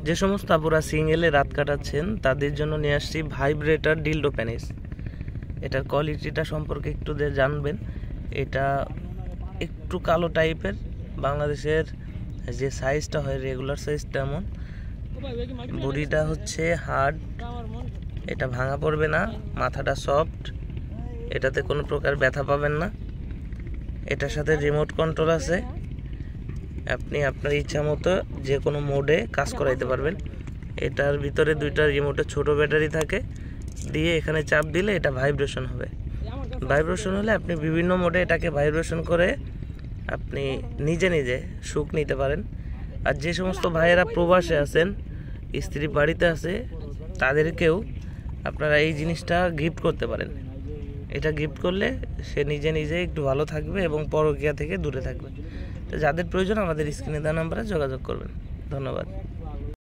যে সমস্ত আপুরা সিঙ্গেলে রাত কাটাচ্ছেন তাদের জন্য নিয়ে আসছি ভাইব্রেটর ডিলডো পেনিস। এটার কোয়ালিটিটা সম্পর্কে একটু জানবেন। এটা একটু কালো টাইপের, বাংলাদেশের যে সাইজটা হয় রেগুলার সাইজ তেমন। বডিটা হচ্ছে হার্ড, এটা ভাঙা পড়বে না, মাথাটা সফট, এটাতে কোনো প্রকার ব্যথা পাবেন না। এটার সাথে রিমোট কন্ট্রোল আছে, আপনি আপনার ইচ্ছা মতো যে কোনো মোডে কাজ করাইতে পারবেন। এটার ভিতরে দুইটা রিমোটের ছোট ব্যাটারি থাকে, দিয়ে এখানে চাপ দিলে এটা ভাইব্রেশন হবে। ভাইব্রেশন হলে আপনি বিভিন্ন মোডে এটাকে ভাইব্রেশন করে আপনি নিজে নিজে সুখ নিতে পারেন। আর যে সমস্ত ভাইয়েরা প্রবাসে আছেন, স্ত্রী বাড়িতে আছে, তাদেরকেও আপনারা এই জিনিসটা গিফট করতে পারেন। এটা গিফট করলে সে নিজে নিজে একটু ভালো থাকবে এবং পরকীয়া থেকে দূরে থাকবে। তো যাদের প্রয়োজন আমাদের স্ক্রিনে দেওয়া নাম্বারে যোগাযোগ করবেন। ধন্যবাদ।